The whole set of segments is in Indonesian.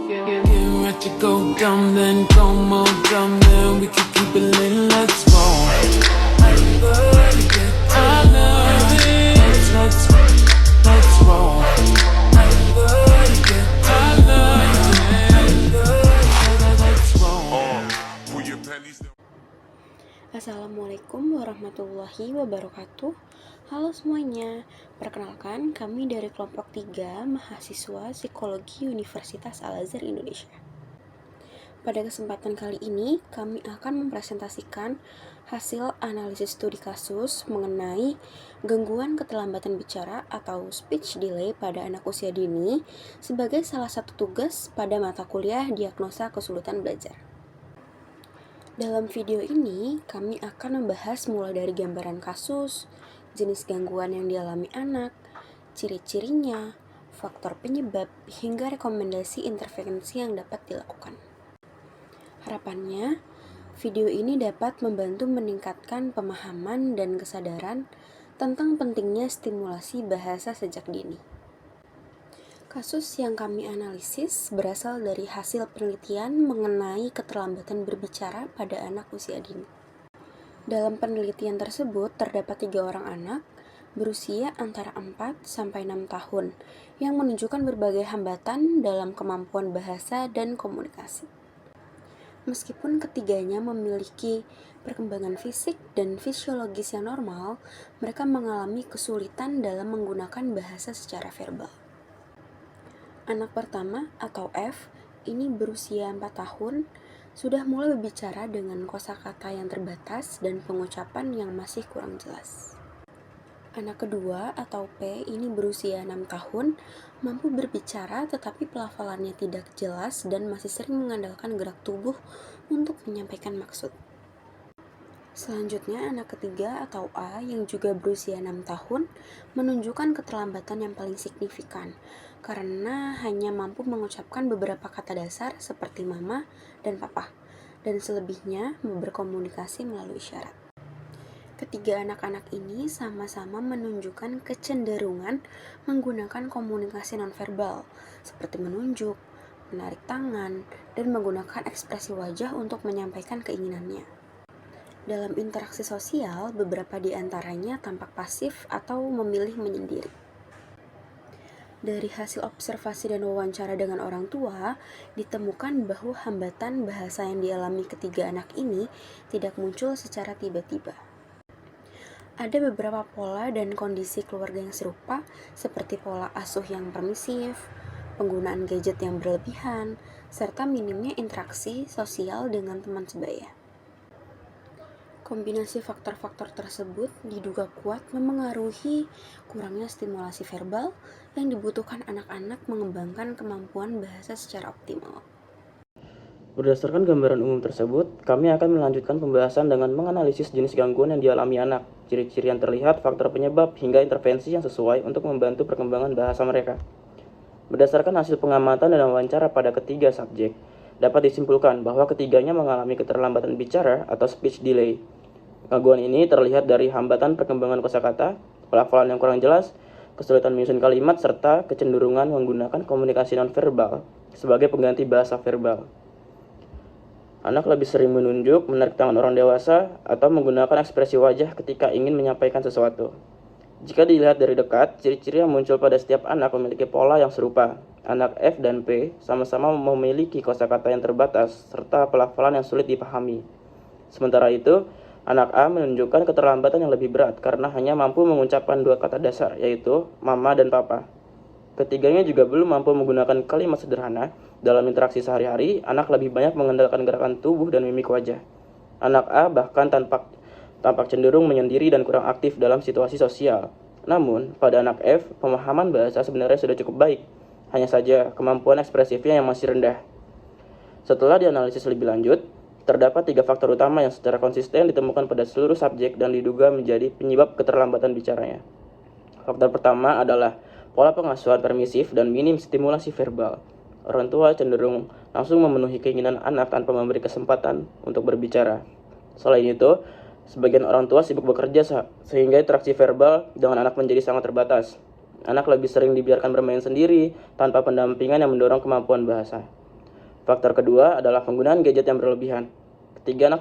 Get ready to go dumb, then go more dumb, then we can keep it lit, let's roll. I love it, let's roll. I love it, let's roll. Pull your panties down. Assalamualaikum warahmatullahi wabarakatuh. Halo semuanya, perkenalkan kami dari kelompok 3 mahasiswa Psikologi Universitas Al-Azhar Indonesia. Pada kesempatan kali ini, kami akan mempresentasikan hasil analisis studi kasus mengenai gangguan keterlambatan bicara atau speech delay pada anak usia dini sebagai salah satu tugas pada mata kuliah diagnosa kesulitan belajar. Dalam video ini, kami akan membahas mulai dari gambaran kasus, jenis gangguan yang dialami anak, ciri-cirinya, faktor penyebab, hingga rekomendasi intervensi yang dapat dilakukan. Harapannya, video ini dapat membantu meningkatkan pemahaman dan kesadaran tentang pentingnya stimulasi bahasa sejak dini. Kasus yang kami analisis berasal dari hasil penelitian mengenai keterlambatan berbicara pada anak usia dini. Dalam penelitian tersebut terdapat 3 orang anak berusia antara 4 sampai 6 tahun yang menunjukkan berbagai hambatan dalam kemampuan bahasa dan komunikasi. Meskipun ketiganya memiliki perkembangan fisik dan fisiologis yang normal, mereka mengalami kesulitan dalam menggunakan bahasa secara verbal. Anak pertama atau F ini berusia 4 tahun, sudah mulai berbicara dengan kosakata yang terbatas dan pengucapan yang masih kurang jelas. Anak kedua atau P ini berusia 6 tahun, mampu berbicara tetapi pelafalannya tidak jelas dan masih sering mengandalkan gerak tubuh untuk menyampaikan maksud. Selanjutnya, anak ketiga atau A yang juga berusia 6 tahun menunjukkan keterlambatan yang paling signifikan karena hanya mampu mengucapkan beberapa kata dasar seperti mama dan papa, dan selebihnya berkomunikasi melalui isyarat. Ketiga anak-anak ini sama-sama menunjukkan kecenderungan menggunakan komunikasi nonverbal seperti menunjuk, menarik tangan, dan menggunakan ekspresi wajah untuk menyampaikan keinginannya. Dalam interaksi sosial, beberapa di antaranya tampak pasif atau memilih menyendiri. Dari hasil observasi dan wawancara dengan orang tua, ditemukan bahwa hambatan bahasa yang dialami ketiga anak ini tidak muncul secara tiba-tiba. Ada beberapa pola dan kondisi keluarga yang serupa, seperti pola asuh yang permisif, penggunaan gadget yang berlebihan, serta minimnya interaksi sosial dengan teman sebaya. Kombinasi faktor-faktor tersebut diduga kuat memengaruhi kurangnya stimulasi verbal yang dibutuhkan anak-anak mengembangkan kemampuan bahasa secara optimal. Berdasarkan gambaran umum tersebut, kami akan melanjutkan pembahasan dengan menganalisis jenis gangguan yang dialami anak, ciri-ciri yang terlihat, faktor penyebab, hingga intervensi yang sesuai untuk membantu perkembangan bahasa mereka. Berdasarkan hasil pengamatan dan wawancara pada ketiga subjek, dapat disimpulkan bahwa ketiganya mengalami keterlambatan bicara atau speech delay. Gangguan ini terlihat dari hambatan perkembangan kosakata, pelafalan yang kurang jelas, kesulitan menyusun kalimat, serta kecenderungan menggunakan komunikasi nonverbal sebagai pengganti bahasa verbal. Anak lebih sering menunjuk, menarik tangan orang dewasa, atau menggunakan ekspresi wajah ketika ingin menyampaikan sesuatu. Jika dilihat dari dekat, ciri-ciri yang muncul pada setiap anak memiliki pola yang serupa. Anak F dan P sama-sama memiliki kosakata yang terbatas, serta pelafalan yang sulit dipahami. Sementara itu, anak A menunjukkan keterlambatan yang lebih berat karena hanya mampu mengucapkan 2 kata dasar, yaitu mama dan papa. Ketiganya juga belum mampu menggunakan kalimat sederhana. Dalam interaksi sehari-hari, anak lebih banyak mengandalkan gerakan tubuh dan mimik wajah. Anak A bahkan tampak cenderung menyendiri dan kurang aktif dalam situasi sosial. Namun, pada anak F, pemahaman bahasa sebenarnya sudah cukup baik. Hanya saja, kemampuan ekspresifnya yang masih rendah. Setelah dianalisis lebih lanjut, terdapat 3 faktor utama yang secara konsisten ditemukan pada seluruh subjek dan diduga menjadi penyebab keterlambatan bicaranya. Faktor pertama adalah pola pengasuhan permisif dan minim stimulasi verbal. Orang tua cenderung langsung memenuhi keinginan anak tanpa memberi kesempatan untuk berbicara. Selain itu, sebagian orang tua sibuk bekerja sehingga interaksi verbal dengan anak menjadi sangat terbatas. Anak lebih sering dibiarkan bermain sendiri tanpa pendampingan yang mendorong kemampuan bahasa. Faktor kedua adalah penggunaan gadget yang berlebihan. Ketiga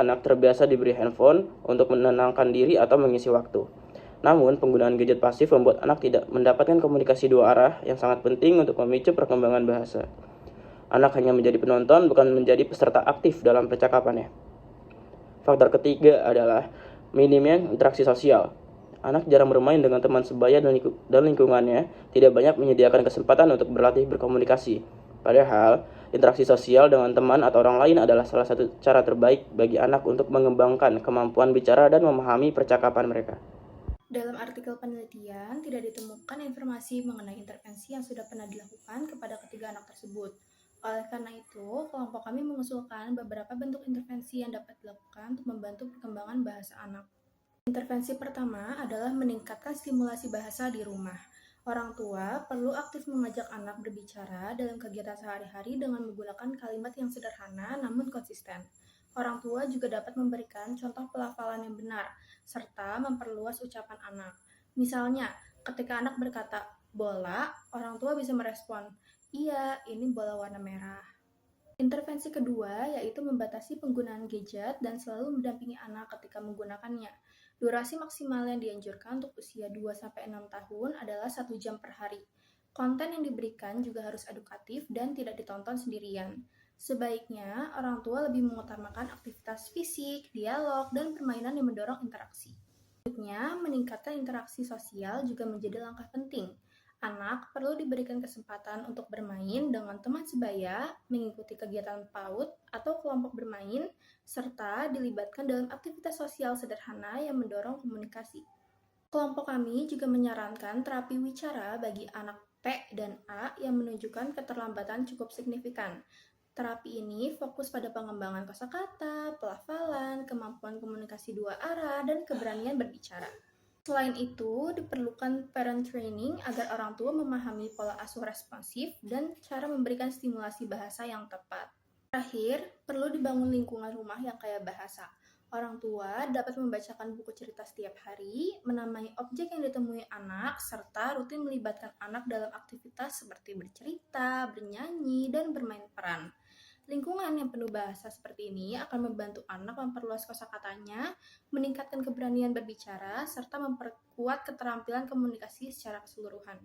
anak terbiasa diberi handphone untuk menenangkan diri atau mengisi waktu. Namun, penggunaan gadget pasif membuat anak tidak mendapatkan komunikasi dua arah yang sangat penting untuk memicu perkembangan bahasa. Anak hanya menjadi penonton, bukan menjadi peserta aktif dalam percakapannya. Faktor ketiga adalah minimnya interaksi sosial. Anak jarang bermain dengan teman sebaya dan lingkungannya tidak banyak menyediakan kesempatan untuk berlatih berkomunikasi. Padahal, interaksi sosial dengan teman atau orang lain adalah salah satu cara terbaik bagi anak untuk mengembangkan kemampuan bicara dan memahami percakapan mereka. Dalam artikel penelitian, tidak ditemukan informasi mengenai intervensi yang sudah pernah dilakukan kepada ketiga anak tersebut. Oleh karena itu, kelompok kami mengusulkan beberapa bentuk intervensi yang dapat dilakukan untuk membantu perkembangan bahasa anak. Intervensi pertama adalah meningkatkan stimulasi bahasa di rumah. Orang tua perlu aktif mengajak anak berbicara dalam kegiatan sehari-hari dengan menggunakan kalimat yang sederhana namun konsisten. Orang tua juga dapat memberikan contoh pelafalan yang benar, serta memperluas ucapan anak. Misalnya, ketika anak berkata, bola, orang tua bisa merespon, iya, ini bola warna merah. Intervensi kedua yaitu membatasi penggunaan gadget dan selalu mendampingi anak ketika menggunakannya. Durasi maksimal yang dianjurkan untuk usia 2-6 tahun adalah 1 jam per hari. Konten yang diberikan juga harus edukatif dan tidak ditonton sendirian. Sebaiknya, orang tua lebih mengutamakan aktivitas fisik, dialog, dan permainan yang mendorong interaksi. Selanjutnya, meningkatkan interaksi sosial juga menjadi langkah penting. Anak perlu diberikan kesempatan untuk bermain dengan teman sebaya, mengikuti kegiatan PAUD atau kelompok bermain, serta dilibatkan dalam aktivitas sosial sederhana yang mendorong komunikasi. Kelompok kami juga menyarankan terapi wicara bagi anak T dan A yang menunjukkan keterlambatan cukup signifikan. Terapi ini fokus pada pengembangan kosakata, pelafalan, kemampuan komunikasi dua arah, dan keberanian berbicara. Selain itu, diperlukan parent training agar orang tua memahami pola asuh responsif dan cara memberikan stimulasi bahasa yang tepat. Terakhir, perlu dibangun lingkungan rumah yang kaya bahasa. Orang tua dapat membacakan buku cerita setiap hari, menamai objek yang ditemui anak, serta rutin melibatkan anak dalam aktivitas seperti bercerita, bernyanyi, dan bermain peran. Lingkungan yang penuh bahasa seperti ini akan membantu anak memperluas kosakatanya, meningkatkan keberanian berbicara, serta memperkuat keterampilan komunikasi secara keseluruhan.